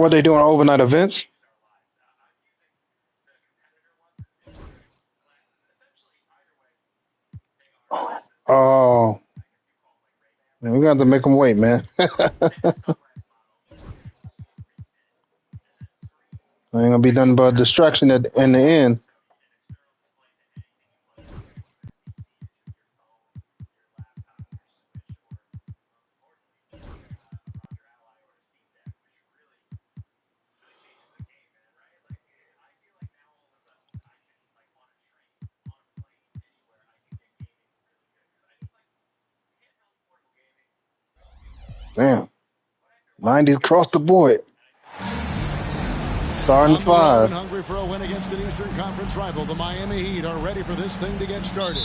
What they doing overnight events? Oh, man, we got to make them wait, man. Ain't gonna be nothing but a distraction in the end. Damn, 90s across the board. Starting On the road and 5. hungry for a win against an Eastern Conference rival, the Miami Heat are ready for this thing to get started.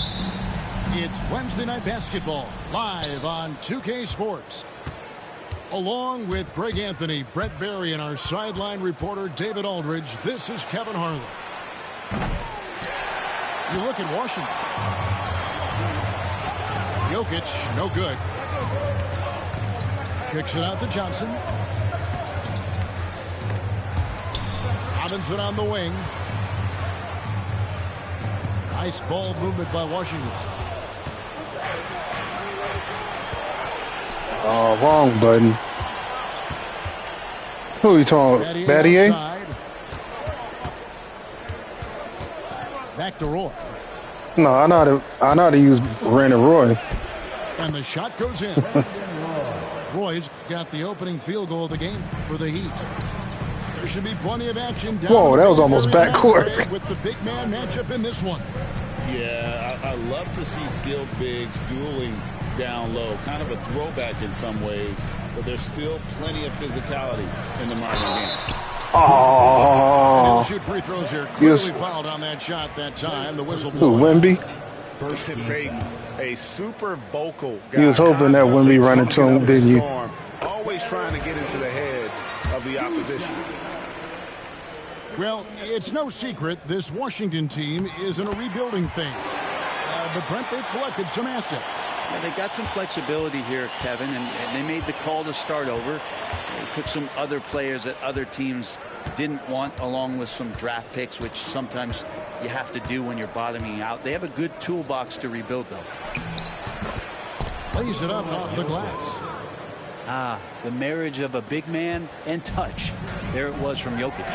It's Wednesday Night Basketball, live on 2K Sports. Along with Greg Anthony, Brett Barry, and our sideline reporter David Aldridge, this is Kevin Harlan. You look at Washington. Jokic, no good. Kicks it out to Johnson. Robinson on the wing. Nice ball movement by Washington. Oh, wrong button. Who are you talking about? Battier? Back to Roy. No, I know how to use Brandon Roy. And the shot goes in. Roy's got the opening field goal of the game for the Heat. There should be plenty of action down. Whoa, that was almost backcourt. With the big man matchup in this one. Yeah, I love to see skilled bigs dueling down low. Kind of a throwback in some ways, but there's still plenty of physicality in the modern game. Oh, he'll shoot free throws here. Clearly fouled on that shot that time. The whistle blew. Wemby? First hit Payton, a super vocal guy. You was hoping that Wemby run into him, didn't you? Always trying to get into the heads of the opposition. Well, it's no secret this Washington team is in a rebuilding phase. But Brent, they've collected some assets. Yeah, they got some flexibility here, Kevin, and they made the call to start over. They took some other players that other teams didn't want, along with some draft picks, which sometimes you have to do when you're bottoming out. They have a good toolbox to rebuild, though. Lays it up off the glass. Ah, the marriage of a big man and touch. There it was from Jokic.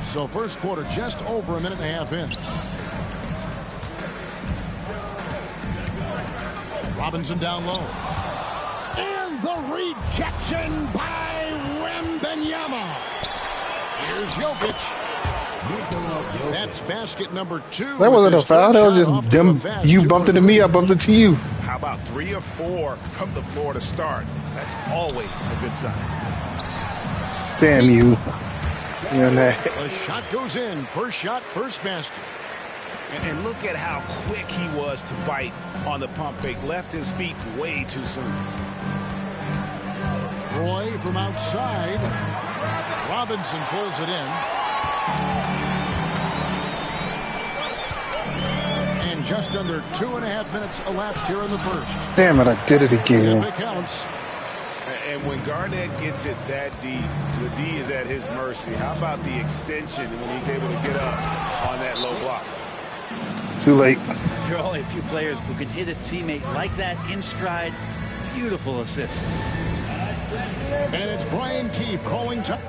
So first quarter just over a minute and a half in. Robinson down low. And the rejection by Wembanyama. Here's Jokic. That's basket number 2. That wasn't a foul. That was just them. You bumped into me, I bumped into you. How about 3 or 4 from the floor to start? That's always a good sign. Damn you. The shot goes in. First shot, first basket. And look at how quick he was to bite on the pump fake. Left his feet way too soon. Roy from outside. Robinson pulls it in. And just under 2.5 minutes elapsed here in the first. Damn it, I did it again. It counts. And when Garnett gets it that deep, the D is at his mercy. How about the extension when he's able to get up on that low block? Too late. There are only a few players who can hit a teammate like that in stride. Beautiful assist. And it's Brian Keefe calling time.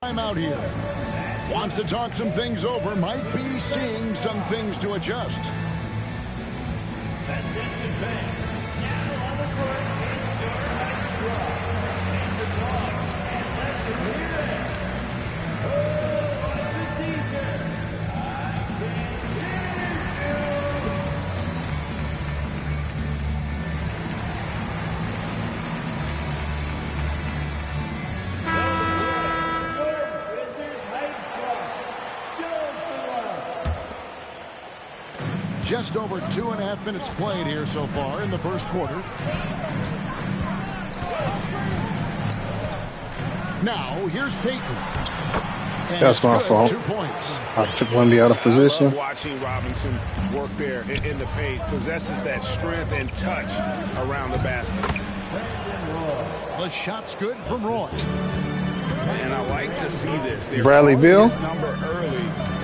I'm out here. Wants to talk some things over. Might be seeing some things to adjust. Attention fans. Now on the court, it's your next draw. Name the draw and let the hear it. Who wants the t-shirt? I can hear you. just over 2.5 minutes played here so far in the first quarter. Now, here's Payton. And That's my good, fault. 2 points. I took Wemby out of I position. love watching Robinson work there in the paint. Possesses that strength and touch around the basket. The shot's good from Roy. And I like to see this. They're Bradley calling Beal? his number early,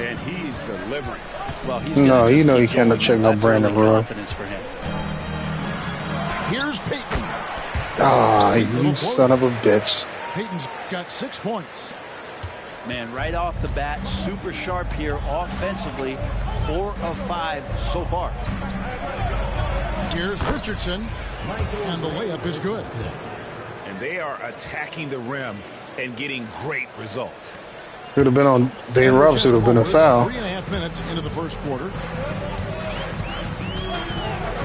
and he's delivering. Well, he's No, gonna you just know keep you cannot going. check no That's Brandon early Roy. confidence for him. Here's Payton. Ah, you son of a bitch. Payton's got 6 points. Man, right off the bat, super sharp here offensively. 4 of 5 so far. Here's Richardson. And the layup is good. And they are attacking the rim and getting great results. Should have been on Dave Robinson. Would have been a foul. 3.5 minutes into the first quarter.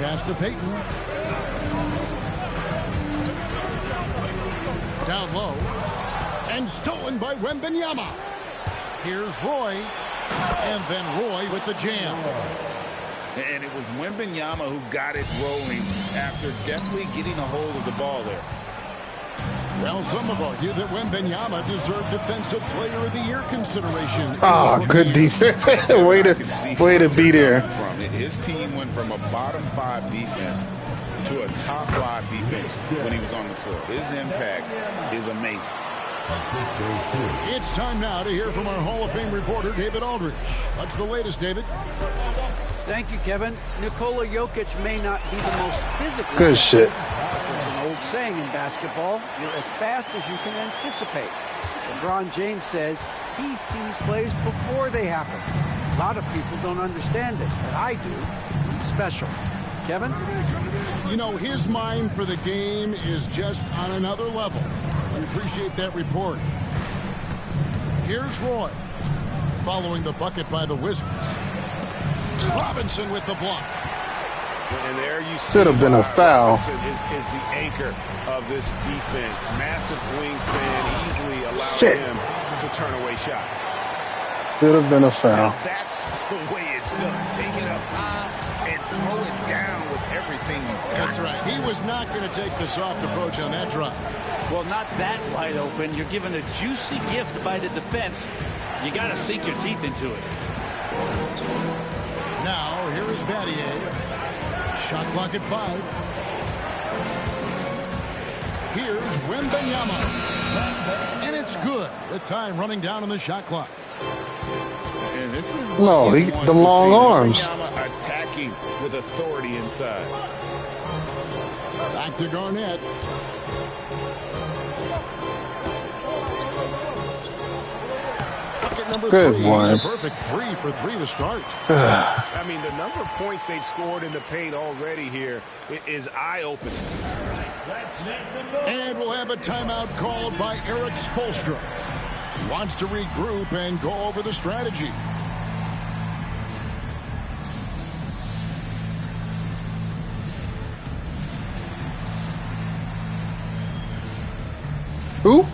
Pass to Payton. Down low. And stolen by Wembanyama. Here's Roy. And then Roy with the jam. And it was Wembanyama who got it rolling after definitely getting a hold of the ball there. Well, some have argued that Wembanyama deserved Defensive Player of the Year consideration. Ah, good defense. way to be there. From it. His team went from a bottom 5 defense to a top 5 defense when he was on the floor. His impact is amazing. It's time now to hear from our Hall of Fame reporter, David Aldridge. What's the latest, David? Thank you, Kevin. Nikola Jokic may not be the most physically. Good shit. There's an old saying in basketball, you're as fast as you can anticipate. LeBron James says he sees plays before they happen. A lot of people don't understand it, but I do. He's special. Kevin? You know, his mind for the game is just on another level. We appreciate that report. Here's Roy, following the bucket by the Wizards. Robinson with the block. And there you see Should have been a why foul. Robinson is the anchor of this defense. Massive wingspan, easily allowing Shit. him to turn away shots. Should have been a foul. Now that's the way it's done. Take it up high and throw it down with everything you got. That's right. He was not going to take the soft approach on that drive. Well, not that wide open. You're given a juicy gift by the defense. You got to sink your teeth into it. Now, here is Battier. Shot clock at 5. Here's Wembanyama. And it's good with time running down on the shot clock. And this is No, what you he- want the to long see. arms. Wembanyama attacking with authority inside. Back to Garnett. Bucket number Good 3. one. It's a perfect 3 for 3 to start. I mean, the number of points they've scored in the paint already here is eye-opening. And we'll have a timeout called by Eric Spoelstra. He wants to regroup and go over the strategy. Who?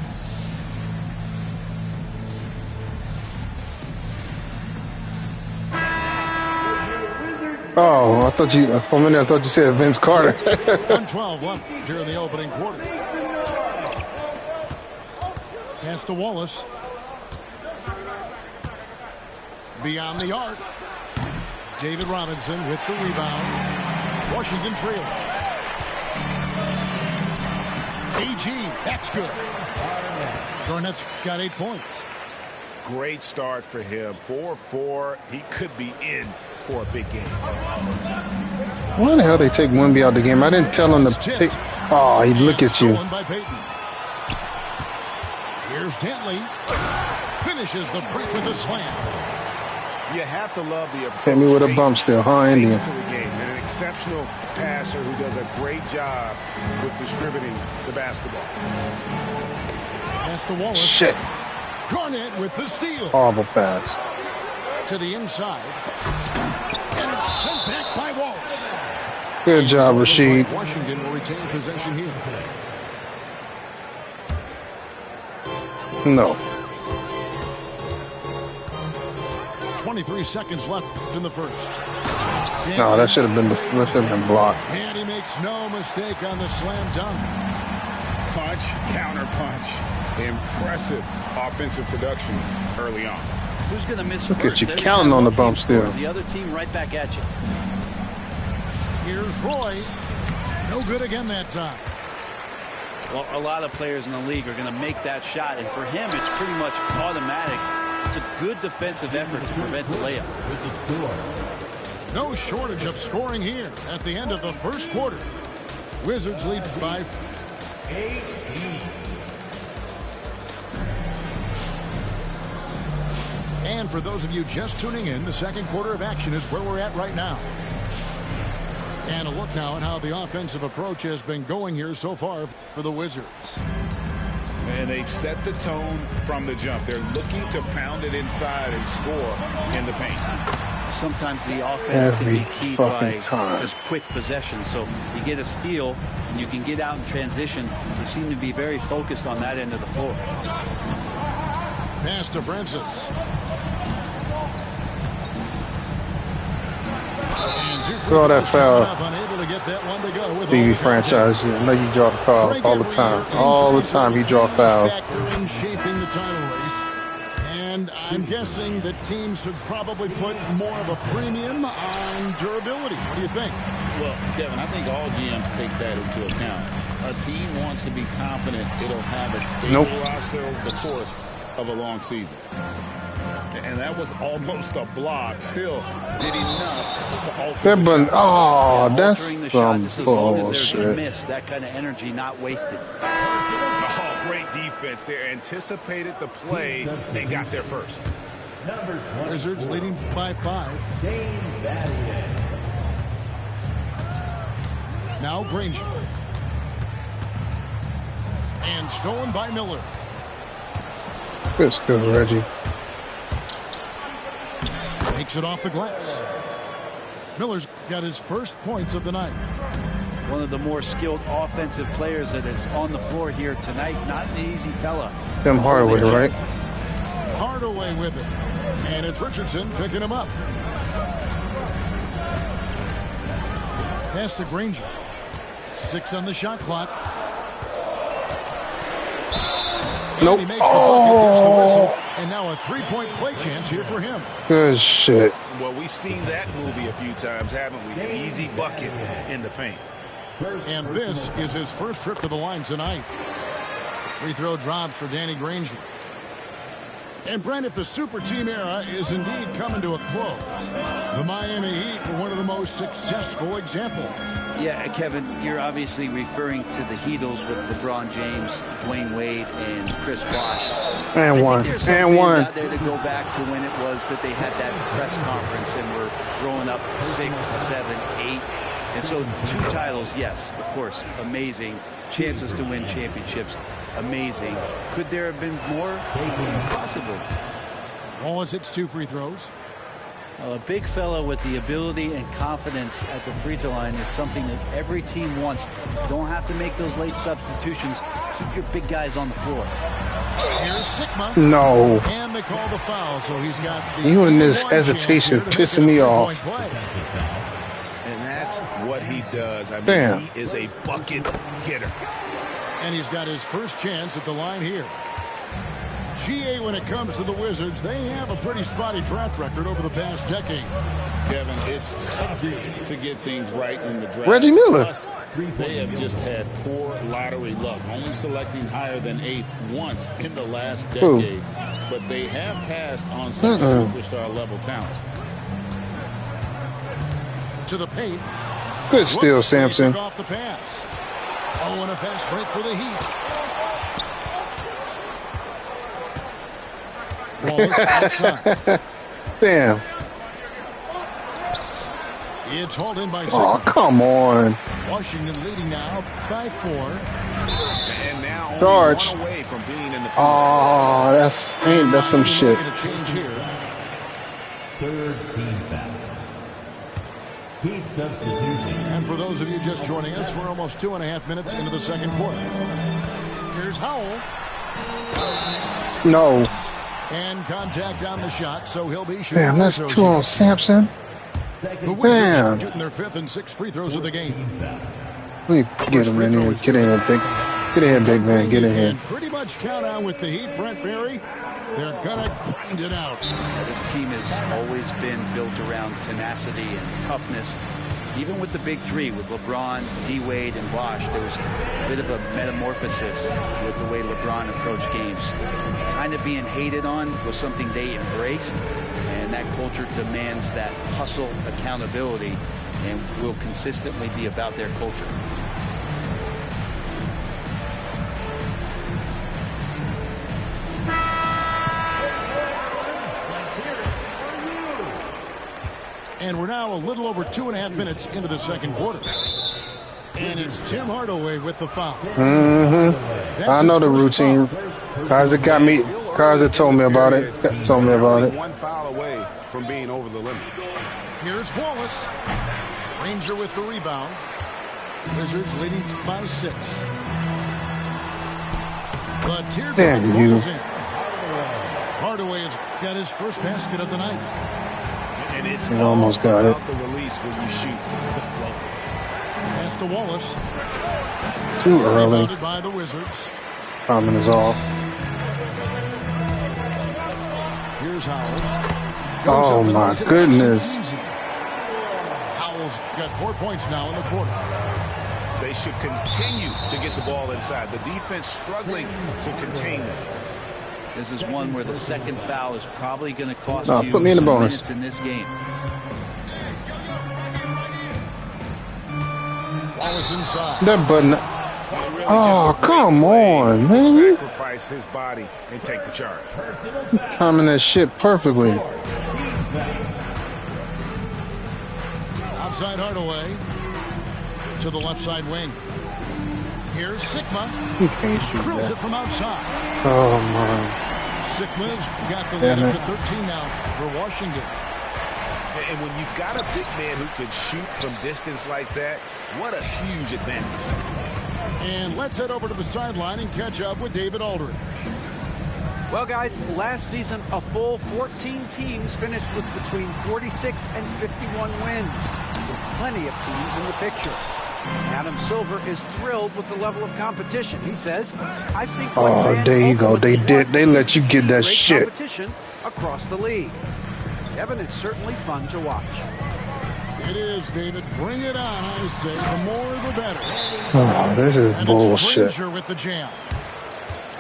Oh, I thought you. For a minute, I thought you said Vince Carter. 1:12 left here in the opening quarter. Pass to Wallace. Beyond the arc. David Robinson with the rebound. Washington trailing. AG, that's good. Garnett's got 8 points. Great start for him. 4-4. He could be in for a big game. Why the hell they take Wemby out the game? I didn't tell him to take. Oh, he look at you. Stolen by Payton. Here's Dentley. Finishes the break with a slam. You have to love the approach. Hit me with a Payton bump still, huh, takes Indian? to the game. And an exceptional passer who does a great job with distributing the basketball. Pass to Wallace. Shit. Garnett with the steal. Horrible pass. To the inside. And it's sent back by Wallace. Good job, So it looks Rasheed. like Washington will retain possession here. No. 23 seconds left in the first. No, that should have been blocked. And he makes no mistake on the slam dunk. Punch, counter punch. Impressive offensive production early on. Who's going to miss Look first? at you Every counting time on the one team bump still. scores, the other team right back at you. Here's Roy. No good again that time. Well, a lot of players in the league are going to make that shot, and for him, it's pretty much automatic. It's a good defensive effort to prevent the layup. No shortage of scoring here at the end of the first quarter. Wizards lead by 18. And for those of you just tuning in, the second quarter of action is where we're at right now. And a look now at how the offensive approach has been going here so far for the Wizards. And they've set the tone from the jump. They're looking to pound it inside and score in the paint. Sometimes the offense can be Every keyed fucking by time. just quick possession. So you get a steal, and you can get out in transition. They seem to be very focused on that end of the floor. Pass to Francis. Throw that foul. Unable to get that one to go with TV franchise. I know you draw the fouls all the time. All the time you draw fouls. In shaping the title race. And I'm guessing that teams should probably put more of a premium on durability. What do you think? Well, Kevin, I think all GMs take that into account. A team wants to be confident it'll have a stable roster over the course of a long season. And that was almost a block. Still did enough to alter the shot. Oh, that's Altering the shot some just as long as there's a bullshit. miss, that kind of energy not wasted. Oh, great defense there. Anticipated the play and got there first. Number 20. Wizards leading by 5. Shane Battier. Now Granger. And stolen by Miller. Good still, Reggie. Takes it off the glass. Miller's got his first points of the night. One of the more skilled offensive players that is on the floor here tonight. Not an easy fella. Tim Hardaway, right? Hardaway with it. And it's Richardson picking him up. Pass to Granger. 6 on the shot clock. Nope. And he makes the bucket, gets the whistle, and now a three-point play chance here for him. Good shit. Well, we've seen that movie a few times, haven't we? An easy bucket in the paint. And this is his first trip to the line tonight. Free throw drops for Danny Granger. And Brent, if the super team era is indeed coming to a close, the Miami Heat were one of the most successful examples. Yeah, Kevin, you're obviously referring to the Heatles with LeBron James, Dwayne Wade, and Chris Bosh. And one. There's some And fans one. out there to go back to when it was that they had that press conference and were throwing up 6, 7, 8. And so 2 titles, yes, of course, amazing. Chances to win championships, amazing. Could there have been more? Possibly. Wallace hits 2 free throws. A big fella with the ability and confidence at the free throw line is something that every team wants. You don't have to make those late substitutions. Keep your big guys on the floor. Here's Sigma. No. And they call the foul, so he's got the You and this 1 chance hesitation here to make pissing it a me 3-point off. play. And that's what he does. I mean, Damn. he is a bucket getter. And he's got his first chance at the line here. GA, when it comes to the Wizards, they have a pretty spotty track record over the past decade. Kevin, it's tough to get things right in the draft. Reggie Miller. Plus, they have just had poor lottery luck, only selecting higher than 8th once in the last decade. But they have passed on some superstar-level talent. To the paint. Good steal, Whoops, Sampson. they took off the pass. Oh, and a fast break for the Heat. Wallace outside. Damn. It's hauled in by Oh, Sigma. come on. Washington leading now by 4. And now only Charge. 1 away from being in the Oh, that's some shit. Making a change here. Third team foul. Heat substitution. And for those of you just joining us, we're almost 2.5 minutes into the second quarter. Here's Howell. No. And contact on the shot, so he'll be shooting. Damn, that's 2 on Sampson. The Wizards Damn. shooting their 5th and 6th free throws of the game. Let me get him in here. Get in here, big. Get in here, big man. Get in here. And pretty much count on with the Heat, Brent Barry. They're gonna grind it out. This team has always been built around tenacity and toughness. Even with the big three, with LeBron, D-Wade, and Bosh, there was a bit of a metamorphosis with the way LeBron approached games. Kind of being hated on was something they embraced, and that culture demands that hustle accountability and will consistently be about their culture. And we're now a little over 2.5 minutes into the second quarter. And it's Tim Hardaway with the foul. I know the routine. Kaiser got me. Kaiser told me about it. Told me about it. One foul away from being over the limit. Here's Wallace. Ranger with the rebound. Wizards leading by 6. The teardrop Damn you. falls in. Hardaway has got his first basket of the night. And it's He almost got it. about the release when you shoot the flow. Pass to Wallace. Too early. Rebounded by the Wizards. Timing is off. Here's Howell. Oh my goodness. Howell's got 4 points now in the quarter. They should continue to get the ball inside. The defense struggling to contain them. This is one where the second foul is probably going to cost you Put me in the some bonus. minutes in this game. Wallace inside. That button. Really Oh, just a great come play on, to man. sacrifice his body and take the charge. Timing that shit perfectly. Outside Hardaway. To the left side wing. Here's Sigma. You can't shoot Drills that. it from outside. Oh my. Sigma's got the Damn lead it. up to 13 now for Washington. And when you've got a big man who can shoot from distance like that, what a huge advantage. And let's head over to the sideline and catch up with David Aldridge. Well, guys, last season, a full 14 teams finished with between 46 and 51 wins, with plenty of teams in the picture. Adam Silver is thrilled with the level of competition. He says, I think what Oh, fans there you go. ultimately They did. want They is let to you get see that great shit. competition across the league. Evan, it's certainly fun to watch. It is, David. Bring it on, I say. The more, the better. Oh, this is And bullshit. it's Granger with the jam.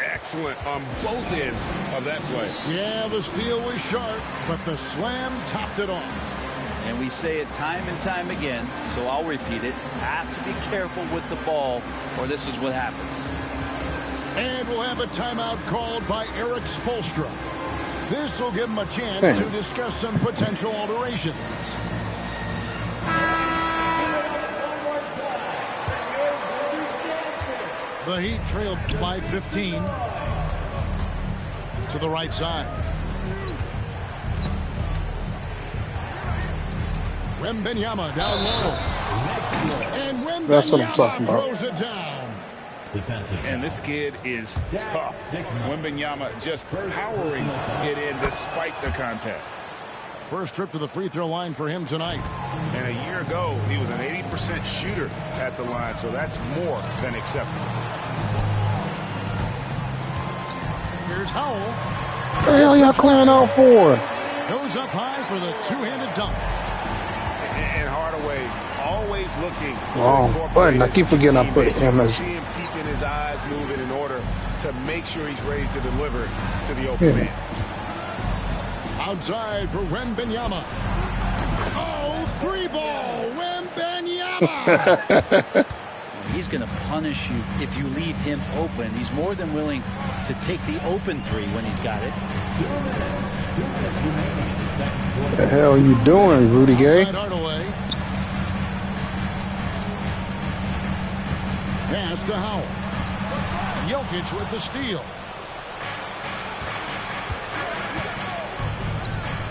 Excellent on both ends of that play. Yeah, the steal was sharp, but the slam topped it off. And we say it time and time again, so I'll repeat it. Have to be careful with the ball, or this is what happens. And we'll have a timeout called by Eric Spoelstra. This will give him a chance Damn. to discuss some potential alterations. The Heat trailed by 15 to the right side. Wembanyama down low. And That's what I'm talking Wembanyama about. throws it down. And this kid is tough. Wembanyama just powering it in despite the contact. First trip to the free throw line for him tonight. And a year ago, he was an 80% shooter at the line, so that's more than acceptable. Here's Howell. What the hell y'all clearing out for? Goes up high for the two-handed dunk. And Hardaway always looking. Wrong button. I keep forgetting I put him as. See him keeping his eyes moving in order to make sure he's ready to deliver to the open man. Outside for Wembanyama. Oh, three ball. Wembanyama. He's going to punish you if you leave him open. He's more than willing to take the open three when he's got it. What the hell are you doing, Rudy Gay? Outside Hardaway. Pass to Howell. Jokic with the steal.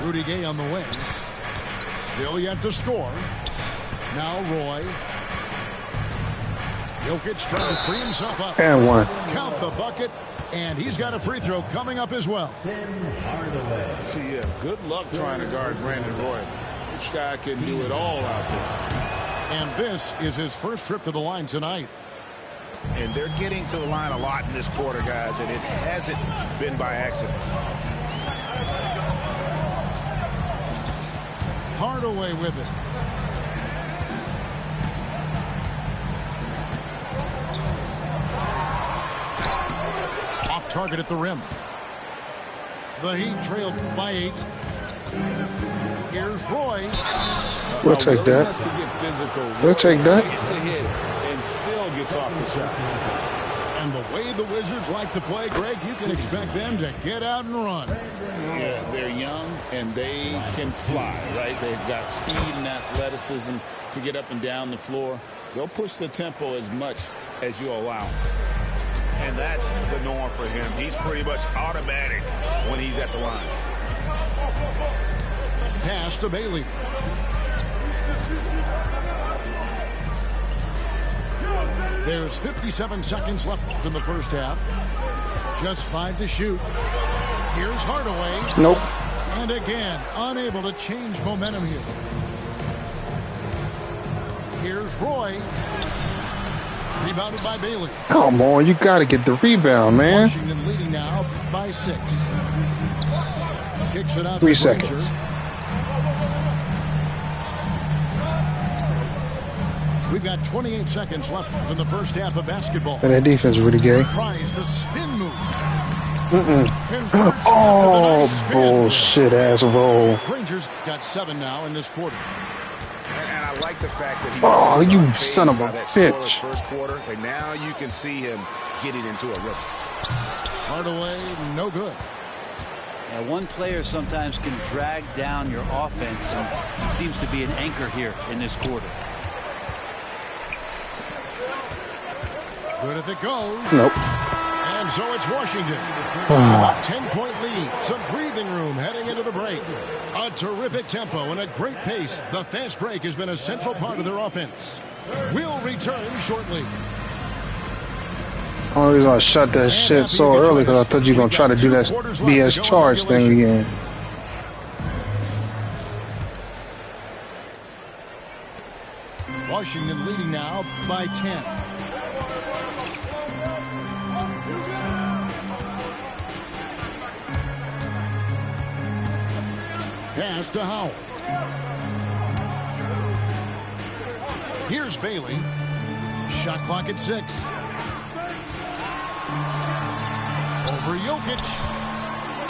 Rudy Gay on the wing. Still yet to score. Now Roy. Jokic trying to free himself up. And one. Count the bucket. And he's got a free throw coming up as well. See, yeah, good luck trying to guard Brandon Roy. This guy can do it all out there. And this is his first trip to the line tonight. And they're getting to the line a lot in this quarter, guys, and it hasn't been by accident. Hardaway with it. Off target at the rim. The Heat trailed by 8. Here's Roy. We'll take that. Has to get physical. We'll take that. Takes the hit and still gets off the shot. And the way the Wizards like to play, Greg, you can expect them to get out and run. Yeah, they're young and they can fly, right? They've got speed and athleticism to get up and down the floor. They'll push the tempo as much as you allow them. And that's the norm for him. He's pretty much automatic when he's at the line. Pass to Bailey. There's 57 seconds left in the first half. Just 5 to shoot. Here's Hardaway. Nope. And again, unable to change momentum here. Here's Roy. Rebounded by Bailey. Come on, you got to get the rebound, man. Washington leading now by 6. Kicks it out 3 to seconds. Granger. We've got 28 seconds left in the first half of basketball. And that defense is really gay. Tries the spin move. Oh, bullshit ass roll. Granger's got 7 now in this quarter. And I like the fact that he Oh, you wasn't son of a fazed by that scoreless bitch. first quarter, and now you can see him getting into a rhythm. Hardaway, no good. Yeah, one player sometimes can drag down your offense, and he seems to be an anchor here in this quarter. Good if it goes. Nope. And so it's Washington. A 10-point lead. Some breathing room heading into the break. A terrific tempo and a great pace. The fast break has been a central part of their offense. We'll return shortly. Only reason I shut that shit so early because I thought you were going to try to do that BS charge thing again. Washington leading now by 10. Pass to Howell. Here's Bailey. Shot clock at 6. Over Jokic.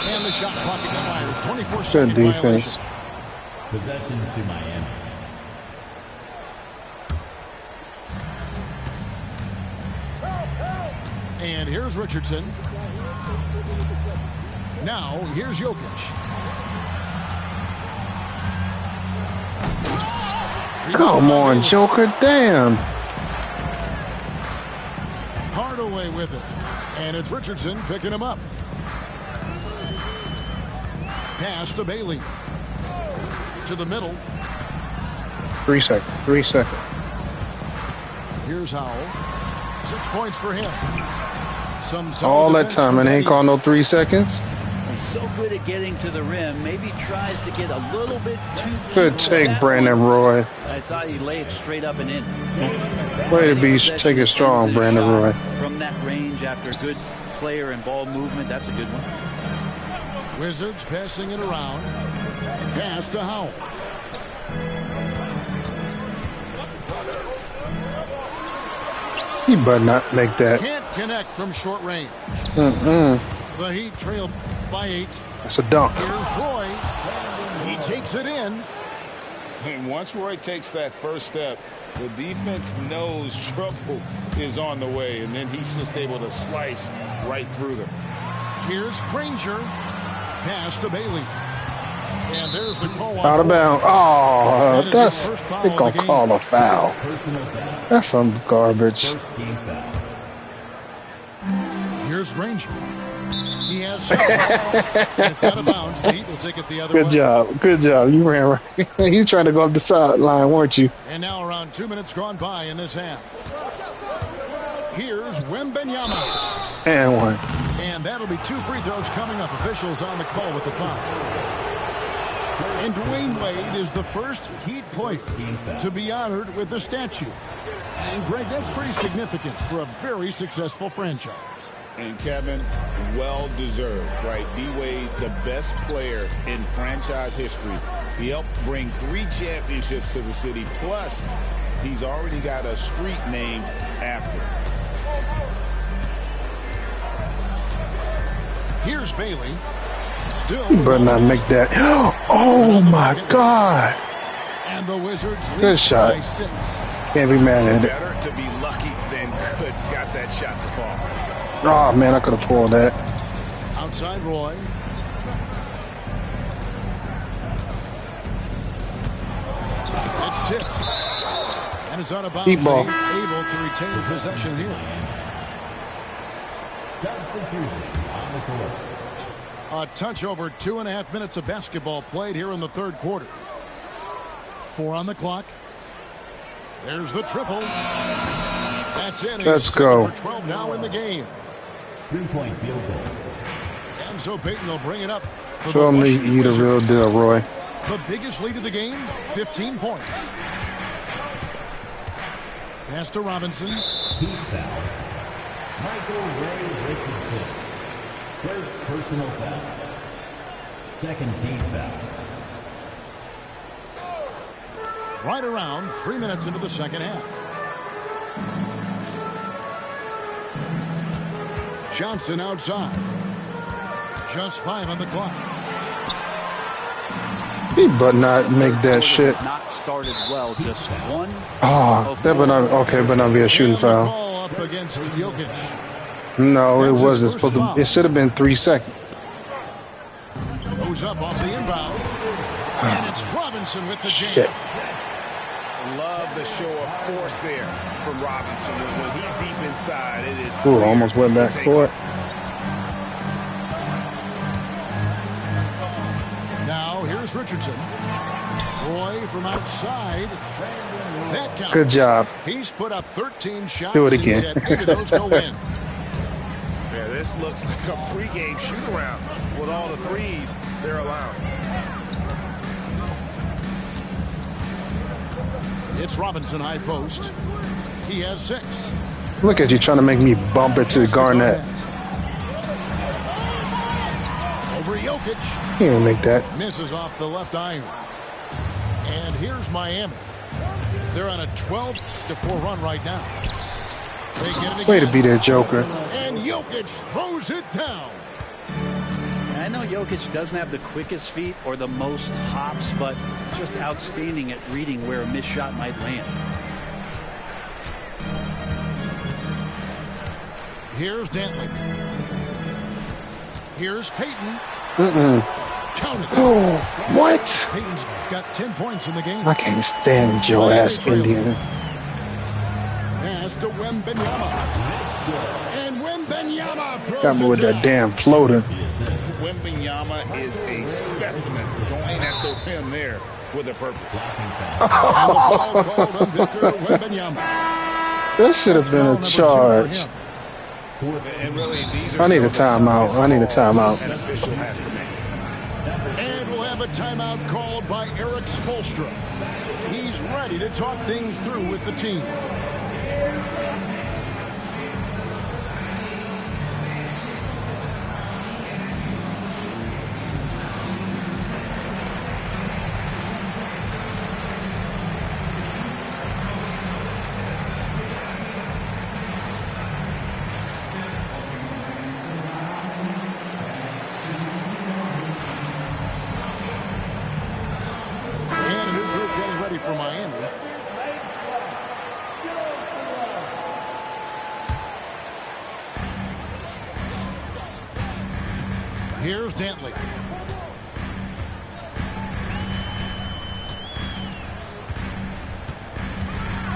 And the shot clock expires. 24-second Good defense. violation. Possession to Miami. And here's Richardson. Now, here's Jokic. Come on, Joker. Damn. Hardaway with it. And it's Richardson picking him up. Pass to Bailey. To the middle. 3 seconds. 3 seconds. Here's Howell. 6 points for him. All that time and ain't called no 3 seconds. He's so good at getting to the rim. Maybe tries to get a little bit too. Good take, Brandon Roy. I thought he laid it straight up and in. Way to be take it strong, Brandon Roy. From that range after a good player and ball movement, that's a good one. Wizards passing it around. Pass to Howell. He better not make that. Can't connect from short range. The Heat trail by 8. That's a dunk. Here's Roy. He takes it in. And once Roy takes that first step, the defense knows trouble is on the way, and then he's just able to slice right through them. Here's Granger. Pass to Bailey. And there's the call. Out of bounds. Oh, that's they gonna call a foul. That's some garbage. First team foul. Here's Granger. He has some. And it's out of bounds. The Heat will take it the other way. Good job. Good job. You ran right. You trying to go up the sideline, weren't you? And now around 2 minutes gone by in this half. Here's Wembanyama. And one. And that'll be 2 free throws coming up. Officials on the call with the foul. And Dwayne Wade is the first Heat player to be honored with a statue. And, Greg, that's pretty significant for a very successful franchise. And, Kevin, well-deserved, right? D-Wade, the best player in franchise history. He helped bring 3 championships to the city. Plus, he's already got a street named after him. Here's Bailey. Still, You better not make that. Oh my God! And the Wizards lead Good shot. by 6. Can't be mad at it. Better to be lucky than good. Got that shot to fall. Oh man, I could have pulled that. Outside Roy. It's tipped. And it's out of bounds. Deep ball. Able to retain possession here. A touch over 2.5 minutes of basketball played here in the third quarter. 4 on the clock. There's the triple. That's it. Let's He's go. 7 for 12 now in the game. 3-point field goal. And so Payton will bring it up. For Show the me Washington you the real Wizards. deal, Roy. The biggest lead of the game, 15 points. Pass to Robinson. Heat foul. Michael Ray Richardson. First personal foul. Second team foul. Right around 3 minutes into the second half. Johnson outside. Just 5 on the clock. He but not make that shit. Not started well. Just one. Oh, that but not okay. But not be a shooting And the foul. call up against Jokic. No, it That's his wasn't first supposed to. foul. It should have been 3 seconds. Goes up off the inbound. And it's Robinson with the jam. Shit. Love the show of force there from Robinson. When he's deep inside, it is Ooh, clear almost went to back take for it. Now here's Richardson. Roy from outside. That counts. Good job. He's put up 13 shots. Do it and he's again. had 8 of those go in. Yeah, this looks like a pregame shoot-around with all the threes they're allowing. It's Robinson high post. He has 6. Look at you trying to make me bump it to Garnett. Over Jokic. He didn't make that. Misses off the left iron. And here's Miami. They're on a 12-4 run right now. They get it Way to again. be that Joker. And Jokic throws it down. I know Jokic doesn't have the quickest feet or the most hops, but just outstanding at reading where a missed shot might land. Here's Dantley. Here's Payton. Count it. Oh, what? Payton's got 10 points in the game. I can't stand Joe ass Indian. Pass to Wembanyama. And Wembanyama throws Got me it with down. that damn floater. Wembanyama is a specimen going at the rim there with a purpose. And the foul called on Victor Wembanyama. That should have been Foul a number 2 for charge. him. And really, these are I need a some of the timeout. toughest I need a calls timeout. An official has to make. And we'll have a timeout called by Eric Spoelstra. He's ready to talk things through with the team. And a new group getting ready for Miami. Here's Dantley.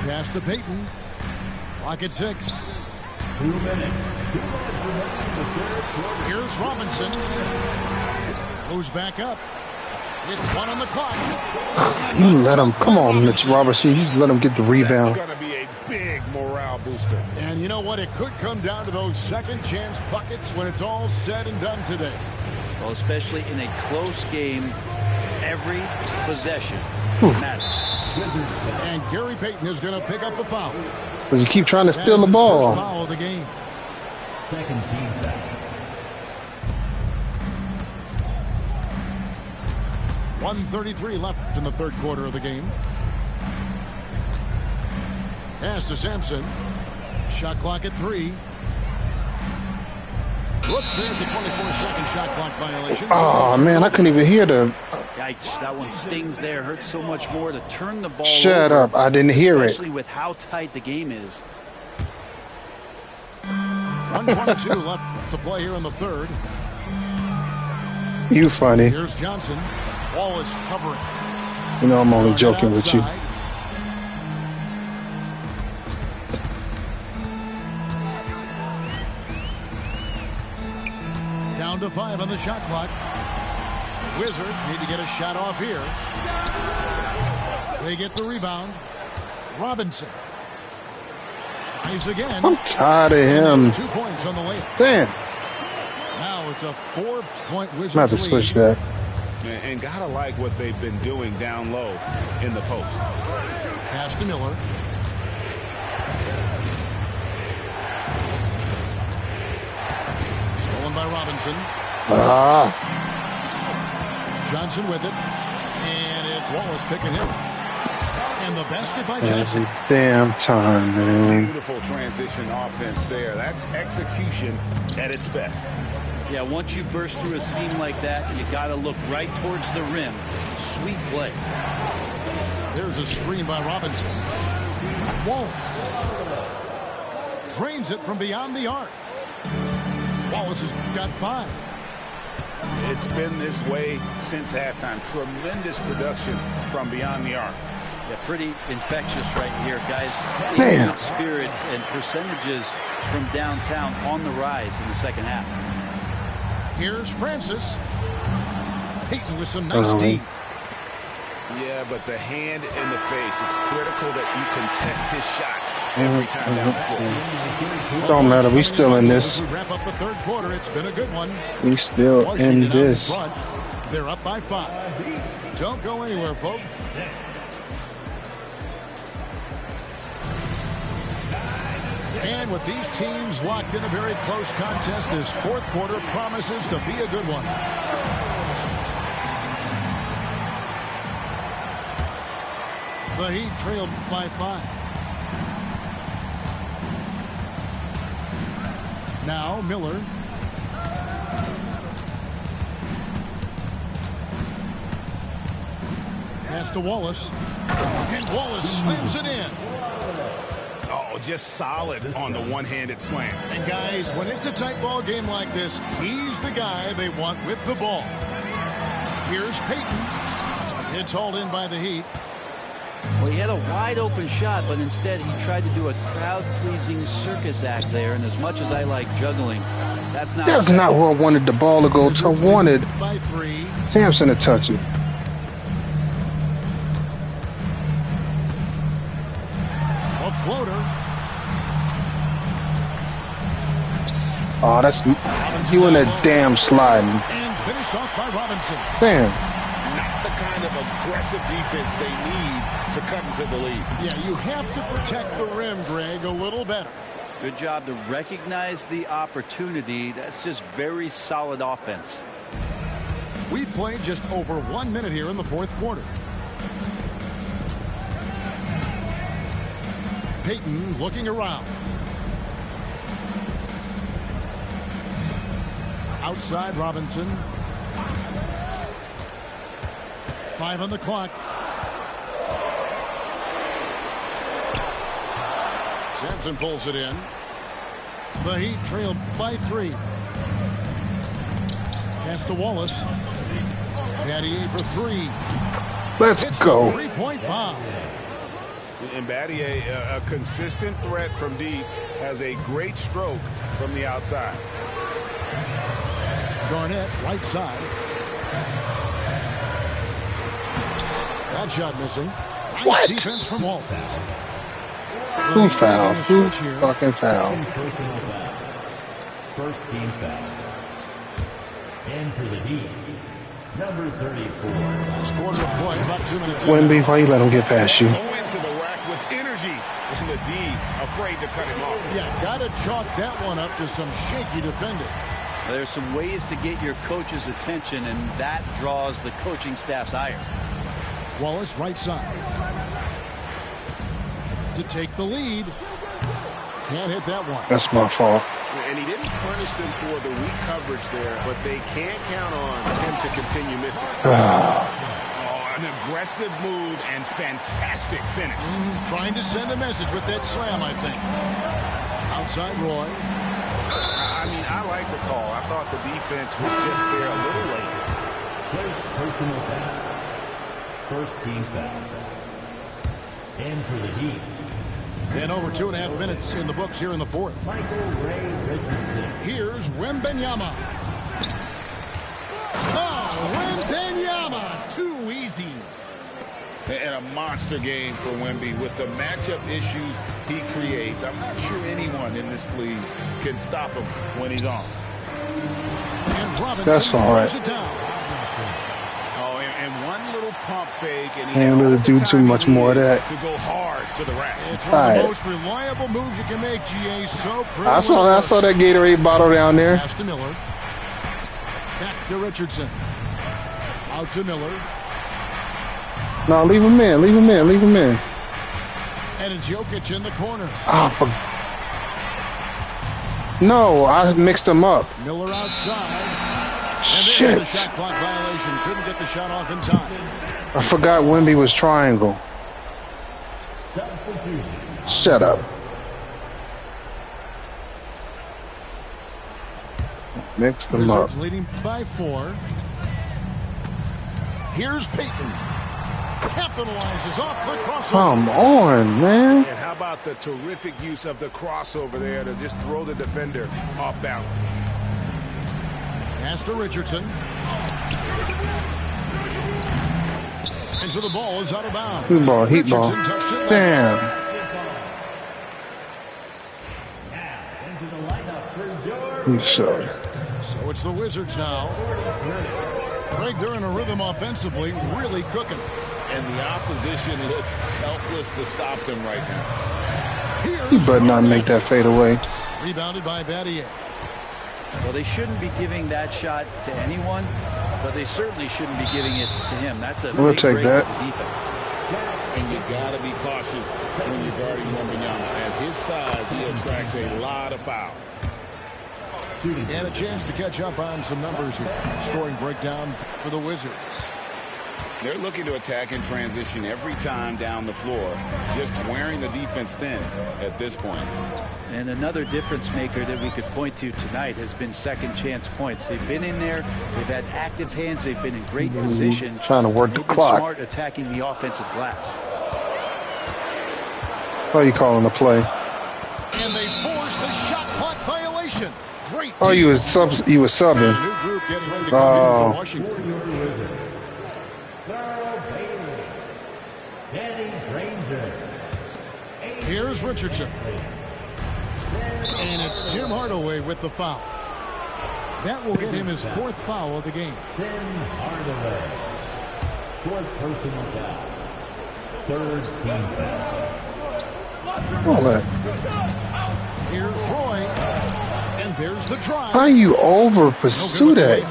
Pass to Payton. Clock at 6. 2 minutes. 2 minutes remaining in the third quarter. Here's Robinson. Goes back up. With 1 on the clock. You let him. Come on, Mitch Robertson. You let him get the That's rebound. going to be a big morale booster. And you know know what? It could come down to those second chance buckets when it's all said and done today. Well, especially in a close game, every possession matters. And Gary Payton is going to pick up the foul. Because you keep trying to steal the First ball. foul of the game. Second team foul. 1:33 left in the third quarter of the game. Pass to Sampson. Shot clock at 3. Whoops, there's the 24-second shot clock violation. Oh, man, I couldn't even hear the... Yikes, that one stings there. Hurts so much more to turn the ball Shut over, up, I didn't hear it. especially with how tight the game is. 1:22 left to play here in the third. You funny. Here's Johnson. Wallace covering. You know I'm only joking with you. Outside. Down to 5 on the shot clock. The Wizards need to get a shot off here. They get the rebound. Robinson tries again. I'm tired of And him. there's 2 points on the layup. Damn. Now it's a 4-point I'm Wizards going to have to lead. switch that. And gotta like what they've been doing down low in the post. Pass to Miller. Stolen by Robinson. Ah, Johnson with it. And it's Wallace picking him. And the basket by Johnson. every damn time, man. Beautiful transition offense there. That's execution at its best. Yeah, once you burst through a seam like that, you got to look right towards the rim. Sweet play. There's a screen by Robinson. Wallace drains it from beyond the arc. Wallace has got 5. It's been this way since halftime. Tremendous production from beyond the arc. Yeah, pretty infectious right here, guys. Damn. Good spirits and percentages from downtown on the rise in the second half. Here's Francis. Payton with some nice deep. Yeah, but the hand in the face, it's critical that you contest his shots every time down the floor. Don't matter. We still in this. As we wrap up the third quarter, it's been a good one. We still Washington in out this. front. They're up by 5. Don't go anywhere, folks. And with these teams locked in a very close contest, this fourth quarter promises to be a good one. The Heat trailed by 5. Now Miller. Pass to Wallace. And Wallace slams it in. Oh, just solid on the one-handed slam. And guys, when it's a tight ball game like this, he's the guy they want with the ball. Here's Payton. It's hauled in by the Heat. Well, he had a wide open shot, but instead he tried to do a crowd-pleasing circus act there. And as much as I like juggling, that's not where I wanted the ball to go. I wanted by 3. Sampson to touch it. A floater. Oh, that's you in that damn sliding. And finished off by Robinson. Damn. Not the kind of aggressive defense they need to cut into the lead. Yeah, you have to protect the rim, Greg, a little better. Good job to recognize the opportunity. That's just very solid offense. We've played just over 1 minute here in the fourth quarter. Payton looking around. Outside Robinson. 5 on the clock. Sampson pulls it in. The Heat trailed by 3. Pass to Wallace. Battier for 3. Let's It's go. a 3-point bomb. And Battier, a consistent threat from deep, has a great stroke from the outside. Garnett, right side. That shot missing. Nice defense from Wallace. Who fouled? Who fucking fouled? Personal foul. First team foul. And for the Heat, number 34. Last quarter of play, about 2 minutes. Wemby, why you let him get past you? Go into the rack with energy. And the D afraid to cut him off. Yeah, got to chalk that one up to some shaky defending. There's some ways to get your coach's attention, and that draws the coaching staff's ire. Wallace, right side. To take the lead. Can't hit that one. That's my fault. And he didn't punish them for the weak coverage there, but they can't count on him to continue missing. An aggressive move and fantastic finish. Trying to send a message with that slam, I think. Outside Roy. I mean, I like the call. I thought the defense was just there a little late. First personal foul. First team foul. And for the Heat, And over 2.5 minutes in the books here in the fourth. Michael Ray Richardson. Here's Wembanyama. Oh, Wembanyama. Too easy. And a monster game for Wemby with the matchup issues he creates. I'm not sure anyone in this league can stop him when he's on. And Robinson That's all right. throws it down. Oh, and one little pump fake, and he Can't really do too much more of that. to go hard to the rack. It's one of All the right. most reliable moves you can make, GA. So pretty. I saw that Gatorade bottle down there. Pass to Miller. Back to Richardson. Out to Miller. No, leave him in. Leave him in. Leave him in. And it's Jokic in the corner. Oh, no, I mixed them up. Miller outside. And Shit. there's the shot clock violation. Couldn't get the shot off in time. I forgot Wemby was triangle. Substitution. Shut up. Mixed them up. Wizards leading by 4. Here's Peyton. Capitalizes off the crossover. Come on, man. And how about the terrific use of the crossover there to just throw the defender off balance? Pass to Richardson. And so the ball is out of bounds. Heat ball, heat ball. Richardson touched it last. Damn. Now into the lineup for your You sure? So it's the Wizards now. Greg, they're in a rhythm offensively, really cooking. And the opposition looks helpless to stop them right now. You better not make that fade away. Rebounded by Battier. Well, they shouldn't be giving that shot to anyone, but they certainly shouldn't be giving it to him. That's a We'll big take break that. for the defense. And you got to be cautious when you're guarding Wembanyama. At his size, he attracts a lot of fouls. And a chance to catch up on some numbers here. Scoring breakdown for the Wizards. They're looking to attack in transition every time down the floor, just wearing the defense thin at this point. And another difference maker that we could point to tonight has been second chance points. They've been in there. They've had active hands. They've been in great position. Trying to work the They've been clock. smart attacking the offensive glass. What are you calling the play? And they force the shot clock violation. Great. Oh, you was A subbing. new group getting ready to come in Oh. for Washington. Thurl Bailey. Danny Granger. Here's Richardson. And it's Tim Hardaway with the foul. That will get him his 4th foul of the game. Tim Hardaway. 4th personal foul. 3rd team foul. All that. Here's Roy. And there's the drive. How you over pursue that?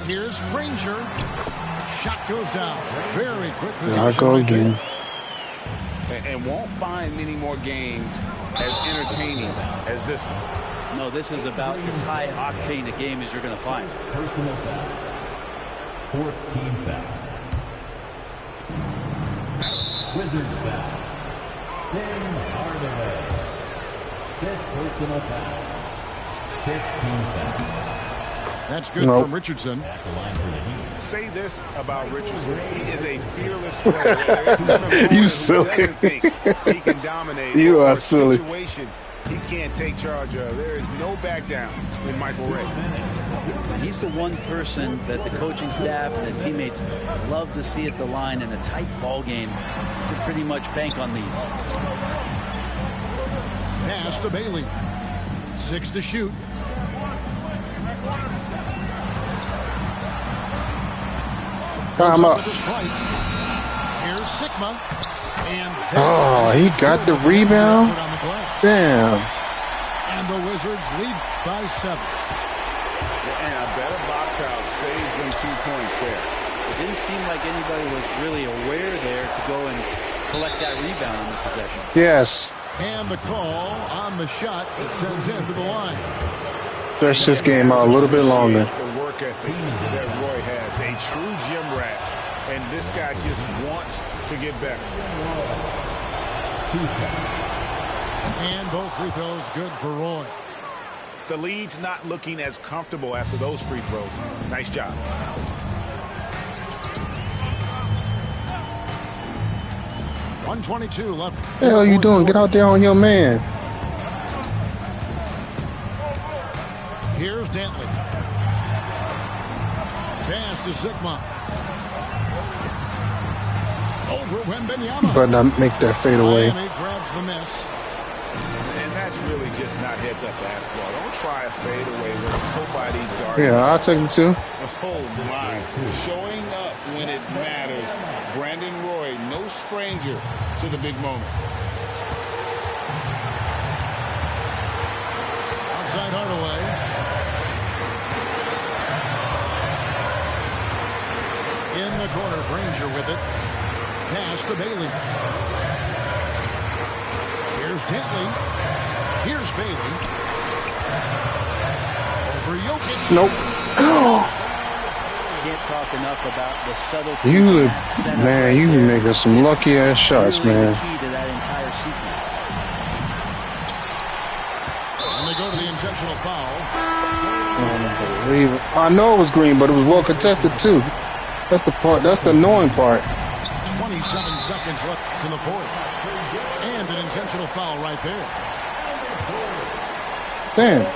Here's Granger. Shot goes down. Very quick There I possession. go right there. again. And won't find many more games as entertaining as this one. No, this is about as high octane a game as you're going to find. Personal foul. 4th team foul. Wizards foul. Tim Hardaway. 5th personal foul. 5th team foul. That's good Nope. from Richardson. At the line for the Heat. Say this about Richardson. He is a fearless player. There's an opponent You who silly. doesn't think he can dominate. You or are a silly. situation he can't take charge of. There is no back down in Michael Ray. He's the one person that the coaching staff and the teammates love to see at the line in a tight ball game. You can pretty much bank on these. Pass to Bailey. 6 to shoot. Time up. Here's Sigma. And oh, he got the rebound? Damn. And the Wizards lead by 7. And a better box out saves them 2 points there. It didn't seem like anybody was really aware there to go and collect that rebound on the possession. Yes. And the call on the shot that sends him to the line. Stretch this game out a little bit longer. The work ethic that Roy has, a true gym rat, and this guy just wants to get better. And both free throws good for Roy. The lead's not looking as comfortable after those free throws. Nice job. .122 left. What the hell are you doing? Get out there on your man. Here's Dantley. Pass to Sigma. Over Wembanyama. But not make that fade away. Miami grabs the miss. And that's really just not heads-up basketball. Don't try a fadeaway when nobody's guarding. Yeah, I'll take it too. Oh, my. Showing up when it matters. Brandon Roy, no stranger to the big moment. Outside Hardaway. In the corner, Granger with it. Pass to Bailey. Here's Dantley. Here's Bailey. Over Jokic. Nope. Can't talk enough about the subtlety. You, man, you making some lucky ass shots, really man. the key to that entire sequence. And they go to the intentional foul. Unbelievable. I know it was green, but it was well contested too. That's the part. That's the annoying part. 27 seconds left in the fourth. And an intentional foul right there. Damn.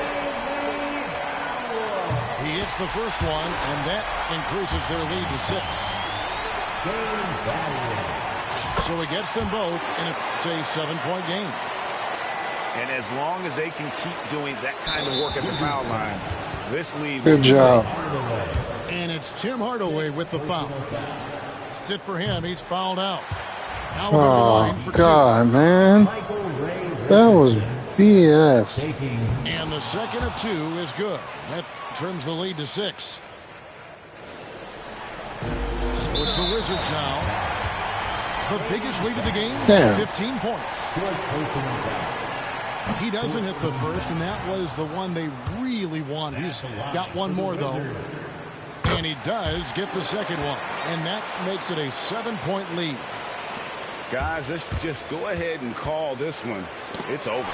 He hits the first one, and that increases their lead to 6. So he gets them both, and it's a 7-point game. And as long as they can keep doing that kind of work at the foul line, this lead. Good job. And it's Tim Hardaway with the foul. That's it for him. He's fouled out. Now we're Oh, line for God, man. That was BS. And the second of 2 is good. That trims the lead to 6. So it's the Wizards now. The biggest lead of the game, Damn. 15 points. He doesn't hit the first, and that was the one they really wanted. He's got one more, though. And he does get the second one. And that makes it a 7-point lead. Guys, let's just go ahead and call this one. It's over.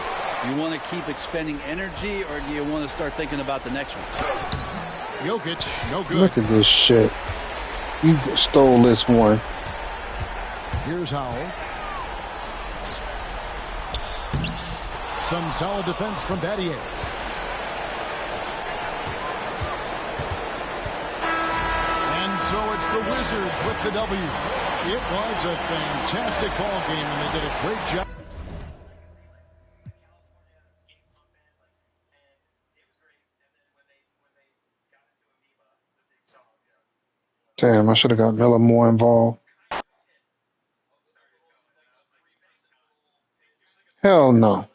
You want to keep expending energy, or do you want to start thinking about the next one? Jokic, no good. Look at this shit. You stole this one. Here's Howell. Some solid defense from Battier. And so it's the Wizards with the W. It was a fantastic ball game, and they did a great job. Damn, I should have got Miller more involved. Hell no.